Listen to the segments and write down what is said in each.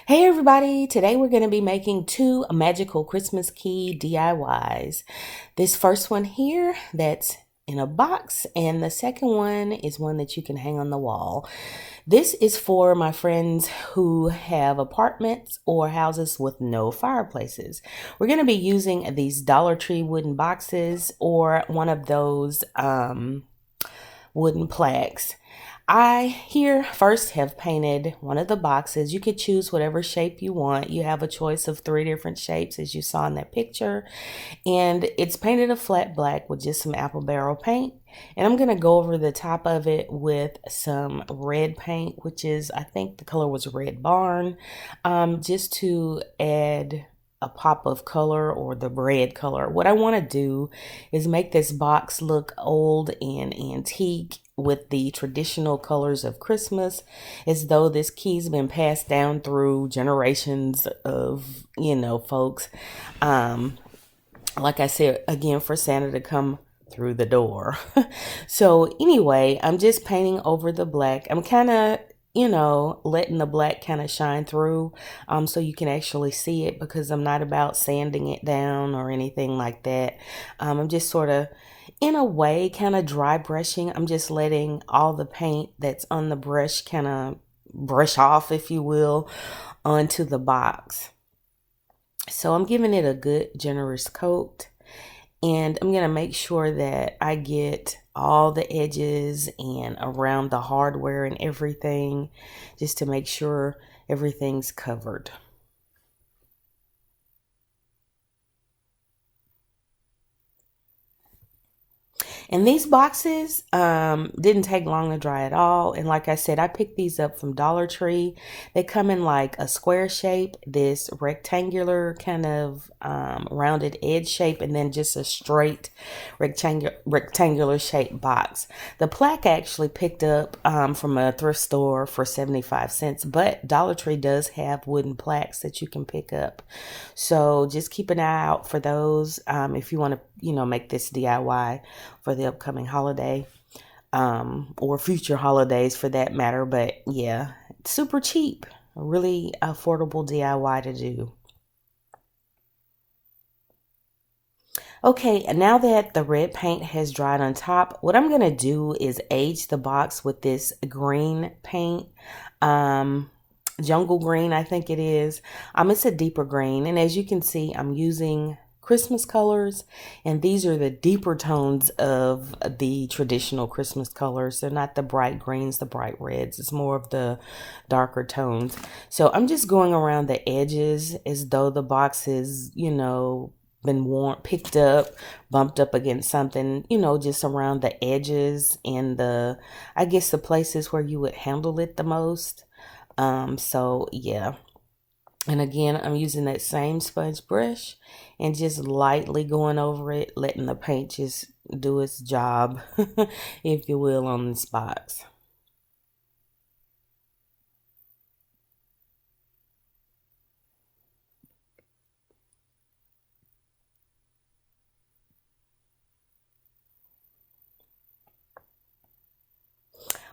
Hey everybody, today we're going to be making two magical Christmas key DIYs. This first one here that's in a box, and the second one is one that you can hang on the wall. This is for my friends who have apartments or houses with no fireplaces. We're going to be using these Dollar Tree wooden boxes or one of those wooden plaques. I here first have painted one of the boxes. You could choose whatever shape you want. You have a choice of 3 different shapes as you saw in that picture. And it's painted a flat black with just some apple barrel paint. And I'm going to go over the top of it with some red paint, which is, I think the color was Red Barn, just to add a pop of color or the red color. What I want to do is make this box look old and antique with the traditional colors of Christmas, as though this key's been passed down through generations of, folks. Like I said, again, for Santa to come through the door. So anyway, I'm just painting over the black. I'm kind of letting the black kind of shine through so you can actually see it, because I'm not about sanding it down or anything like that. I'm just sort of, in a way, kind of dry brushing. I'm just letting all the paint that's on the brush kind of brush off, if you will, onto the box. So I'm giving it a good generous coat. And I'm going to make sure that I get all the edges and around the hardware and everything, just to make sure everything's covered. And these boxes didn't take long to dry at all. And like I said, I picked these up from Dollar Tree. They come in like a square shape, this rectangular kind of rounded edge shape, and then just a straight rectangular shaped box. The plaque I actually picked up from a thrift store for 75 cents, but Dollar Tree does have wooden plaques that you can pick up. So just keep an eye out for those if you want to, make this DIY for the upcoming holiday or future holidays for that matter. But yeah, it's super cheap, a really affordable DIY to do. Okay, now that the red paint has dried on top, what I'm going to do is age the box with this green paint. Jungle green, I think it is. It's a deeper green, and as you can see, I'm using Christmas colors, and these are the deeper tones of the traditional Christmas colors. They're not the bright greens, the bright reds. It's more of the darker tones. So I'm just going around the edges as though the box is, been worn, picked up, bumped up against something, just around the edges and I guess the places where you would handle it the most. So yeah. And again, I'm using that same sponge brush and just lightly going over it, letting the paint just do its job, if you will, on this box.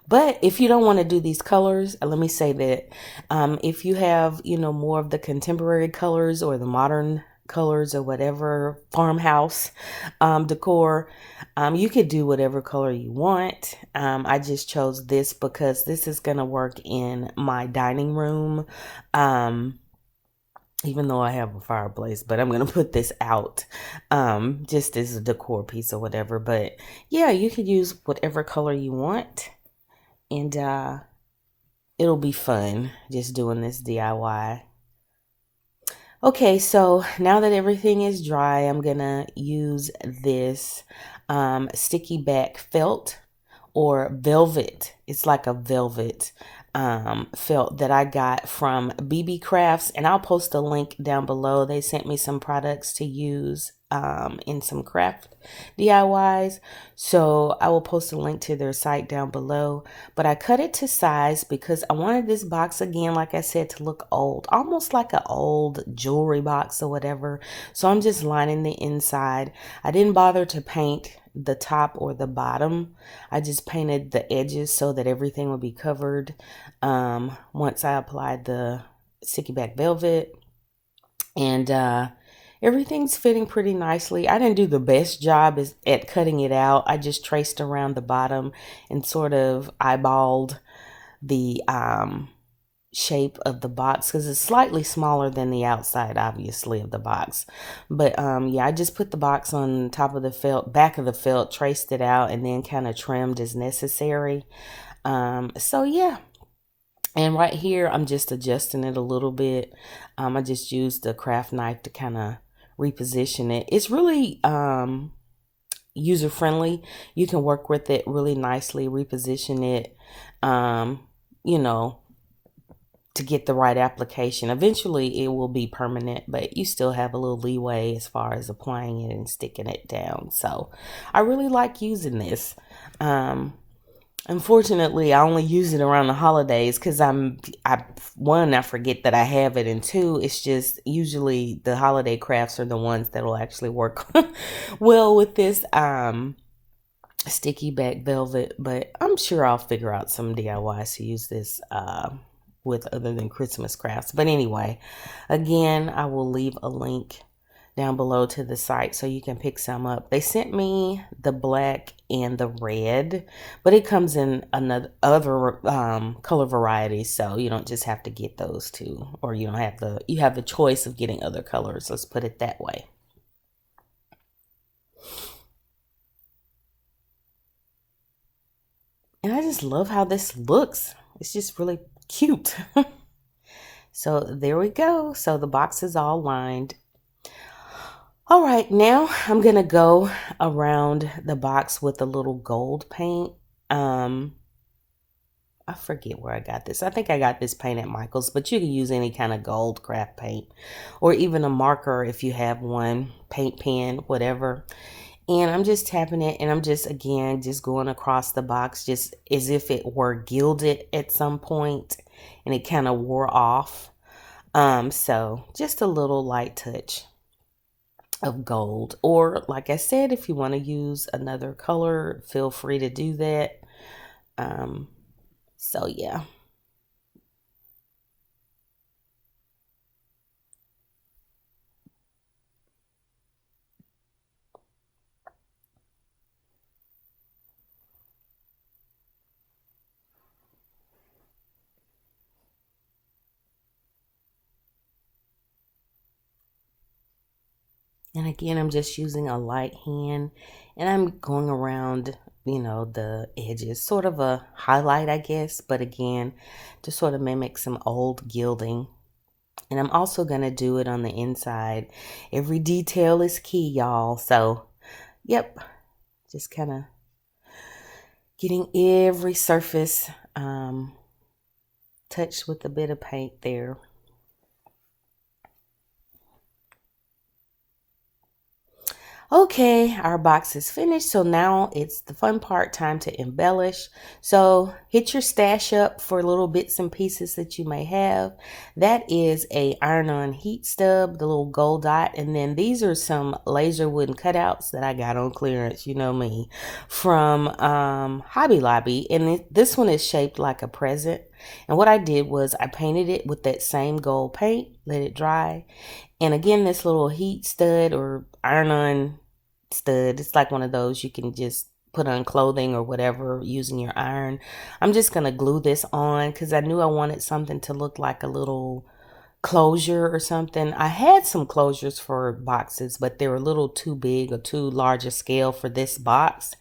But if you don't want to do these colors, let me say that if you have, more of the contemporary colors or the modern colors or whatever farmhouse decor, you could do whatever color you want. I just chose this because this is going to work in my dining room. Even though I have a fireplace, but I'm going to put this out just as a decor piece or whatever. But yeah, you could use whatever color you want. And it'll be fun just doing this DIY. Okay, so now that everything is dry, I'm gonna use this sticky back felt or velvet. It's like a velvet felt that I got from BeeBee Crafts, and I'll post a link down below. They sent me some products to use in some craft DIYs, so I will post a link to their site down below. But I cut it to size because I wanted this box, again, like I said, to look old, almost like an old jewelry box or whatever. So I'm just lining the inside. I didn't bother to paint the top or the bottom. I just painted the edges so that everything would be covered once I applied the sticky back velvet. And everything's fitting pretty nicely. I didn't do the best job at cutting it out. I just traced around the bottom and sort of eyeballed the shape of the box because it's slightly smaller than the outside, obviously, of the box. But yeah, I just put the box on top of the felt, back of the felt, traced it out, and then kind of trimmed as necessary. So yeah. And right here, I'm just adjusting it a little bit. I just used the craft knife to kind of reposition it. It's really user friendly. You can work with it really nicely, reposition it, you know, to get the right application. Eventually, it will be permanent, but you still have a little leeway as far as applying it and sticking it down. So I really like using this. Unfortunately, I only use it around the holidays because I forget that I have it, and two, it's just usually the holiday crafts are the ones that will actually work well with this sticky back velvet. But I'm sure I'll figure out some DIYs to use this with other than Christmas crafts. But anyway, again, I will leave a link down below to the site so you can pick some up. They sent me the black and the red, but it comes in other color varieties, so you don't just have to get those two, or you have the choice of getting other colors. Let's put it that way. And I just love how this looks. It's just really cute. So there we go. So the box is all lined. All right, now I'm gonna go around the box with a little gold paint. I forget where I got this. I think I got this paint at Michael's, but you can use any kind of gold craft paint or even a marker if you have one, paint pen, whatever. And I'm just tapping it, and I'm just, again, just going across the box just as if it were gilded at some point and it kind of wore off. So just a little light touch of gold, or like I said, if you want to use another color, feel free to do that. So yeah. And again, I'm just using a light hand, and I'm going around, the edges, sort of a highlight, I guess, but again, to sort of mimic some old gilding. And I'm also going to do it on the inside. Every detail is key, y'all. So, yep, just kind of getting every surface touched with a bit of paint there. Okay, our box is finished, so now it's the fun part, time to embellish. So hit your stash up for little bits and pieces that you may have. That is a iron-on heat stub, the little gold dot, and then these are some laser wooden cutouts that I got on clearance, you know me, from Hobby Lobby, and this one is shaped like a present. And what I did was I painted it with that same gold paint, let it dry. And again, this little heat stud or iron-on stud, it's like one of those you can just put on clothing or whatever using your iron. I'm just going to glue this on because I knew I wanted something to look like a little closure or something. I had some closures for boxes, but they were a little too big or too large a scale for this box.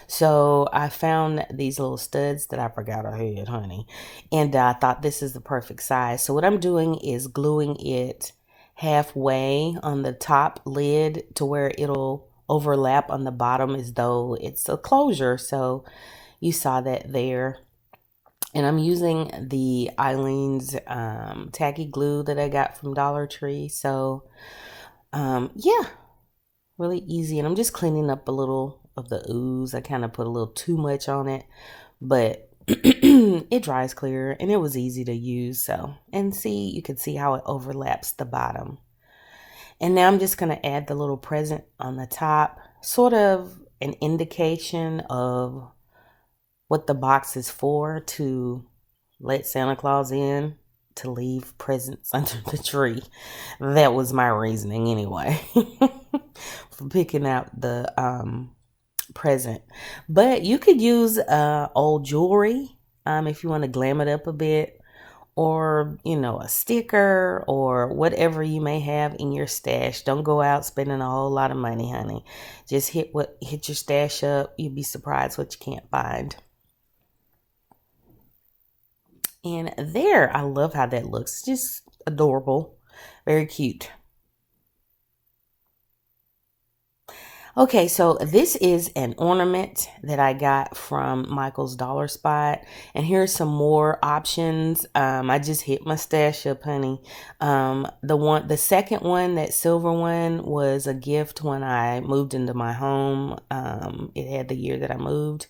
So I found these little studs that I forgot I had, honey. And I thought this is the perfect size. So what I'm doing is gluing it halfway on the top lid to where it'll overlap on the bottom as though it's a closure. So you saw that there. And I'm using the Eileen's tacky glue that I got from Dollar Tree. So yeah, really easy. And I'm just cleaning up a little of the ooze. I kind of put a little too much on it, but it dries clear and it was easy to use. So, and see, you can see how it overlaps the bottom. And now I'm just going to add the little present on the top, sort of an indication of what the box is for, to let Santa Claus in, to leave presents under the tree. That was my reasoning anyway for picking out the present. But you could use old jewelry if you want to glam it up a bit, or a sticker or whatever you may have in your stash. Don't go out spending a whole lot of money, honey. Just hit your stash up. You'd be surprised what you can't find. And there, I love how that looks. It's just adorable, very cute. Okay, so this is an ornament that I got from Michael's Dollar Spot. And here's some more options. I just hit my stash up, honey. The second one, that silver one, was a gift when I moved into my home. It had the year that I moved.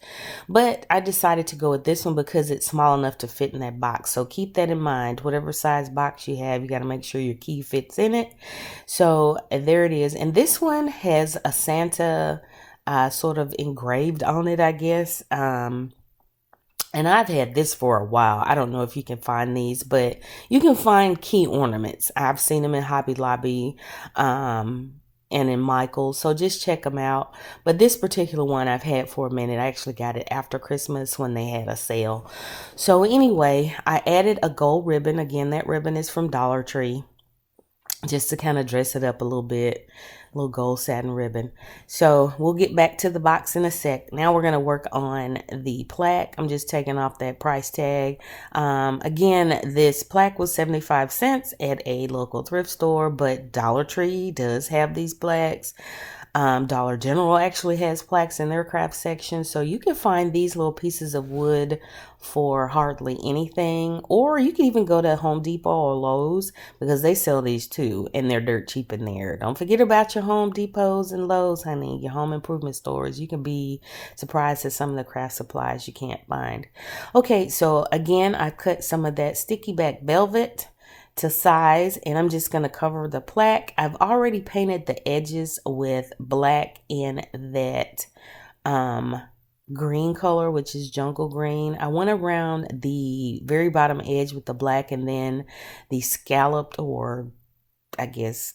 But I decided to go with this one because it's small enough to fit in that box. So keep that in mind. Whatever size box you have, you got to make sure your key fits in it. So there it is. And this one has a Santa sort of engraved on it, I guess. And I've had this for a while. I don't know if you can find these, but you can find key ornaments. I've seen them in Hobby Lobby and in Michael's, so just check them out. But this particular one I've had for a minute. I actually got it after Christmas when they had a sale. So anyway, I added a gold ribbon. Again, that ribbon is from Dollar Tree, just to kind of dress it up a little bit. Little gold satin ribbon. So we'll get back to the box in a sec. Now we're going to work on the plaque. I'm just taking off that price tag. Again, this plaque was 75 cents at a local thrift store, but Dollar Tree does have these plaques. Dollar General actually has plaques in their craft section. So you can find these little pieces of wood for hardly anything. Or you can even go to Home Depot or Lowe's, because they sell these too, and they're dirt cheap in there. Don't forget about your Home Depots and Lowe's, honey. Your home improvement stores. You can be surprised at some of the craft supplies you can't find. Okay, so again, I cut some of that sticky back velvet to size, and I'm just going to cover the plaque. I've already painted the edges with black in that green color, which is jungle green. I went around the very bottom edge with the black, and then the scalloped, or I guess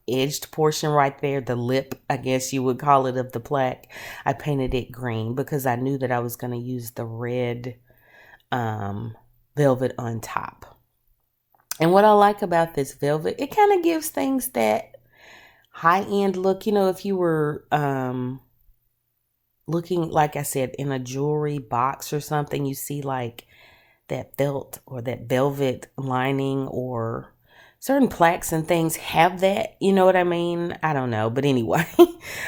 edged portion right there, the lip, I guess you would call it, of the plaque, I painted it green because I knew that I was going to use the red velvet on top. And what I like about this velvet, it kind of gives things that high-end look. If you were looking, like I said, in a jewelry box or something, you see like that felt or that velvet lining, or certain plaques and things have that. You know what I mean? I don't know. But anyway,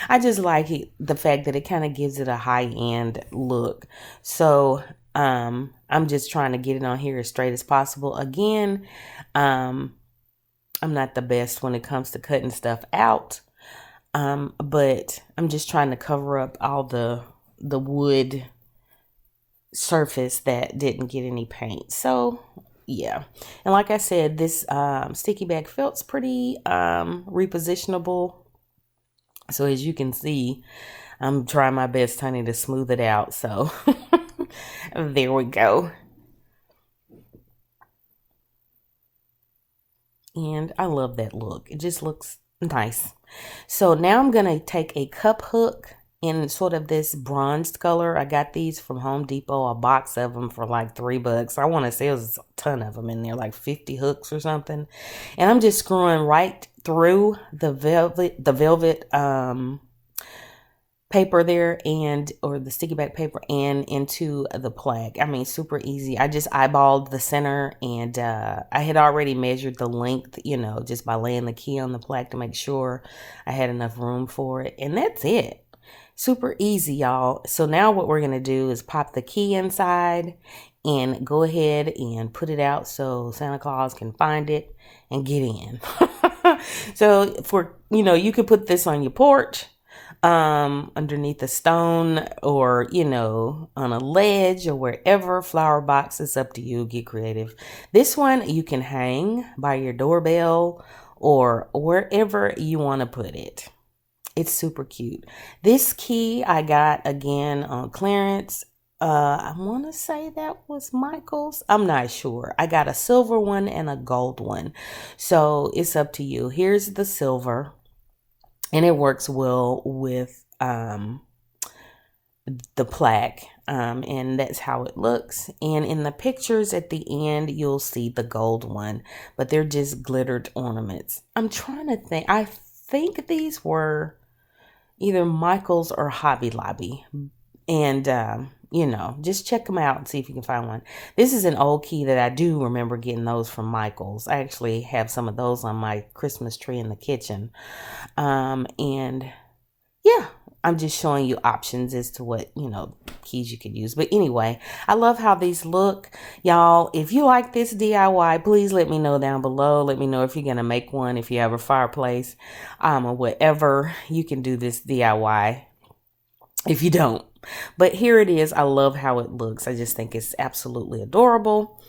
I just like it, the fact that it kind of gives it a high-end look. So I'm just trying to get it on here as straight as possible. Again, I'm not the best when it comes to cutting stuff out, but I'm just trying to cover up all the wood surface that didn't get any paint. So yeah, and like I said, this sticky back felt's pretty repositionable. So as you can see, I'm trying my best, honey, to smooth it out. So there we go. And I love that look. It just looks nice. So now I'm going to take a cup hook in sort of this bronzed color. I got these from Home Depot, a box of them for like $3. I want to say it was a ton of them in there, like 50 hooks or something. And I'm just screwing right through the velvet paper there, or the sticky back paper, and into the plaque. I mean, super easy. I just eyeballed the center, and I had already measured the length, just by laying the key on the plaque to make sure I had enough room for it. And that's it. Super easy, y'all. So now what we're going to do is pop the key inside and go ahead and put it out so Santa Claus can find it and get in. So you could put this on your porch, underneath a stone, or on a ledge, or wherever. Flower box, it's up to you. Get creative. This one you can hang by your doorbell or wherever you want to put it. It's super cute. This key I got again on clearance. I want to say that was Michael's. I'm not sure. I got a silver one and a gold one. So it's up to you. Here's the silver, and it works well with the plaque, and that's how it looks. And in the pictures at the end, you'll see the gold one, but they're just glittered ornaments. I'm trying to think. I think these were either Michael's or Hobby Lobby. And, you know, just check them out and see if you can find one. This is an old key that I do remember getting those from Michael's. I actually have some of those on my Christmas tree in the kitchen. And yeah, I'm just showing you options as to what, you know, keys you could use. But anyway, I love how these look. Y'all, if you like this DIY, please let me know down below. Let me know if you're going to make one, if you have a fireplace, or whatever. You can do this DIY if you don't. But here it is. I love how it looks. I just think it's absolutely adorable.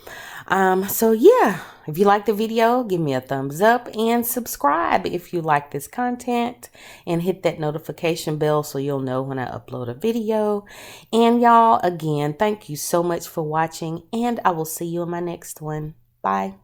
So yeah, if you like the video, give me a thumbs up and subscribe if you like this content, and hit that notification bell so you'll know when I upload a video. And y'all, again, thank you so much for watching, and I will see you in my next one. Bye.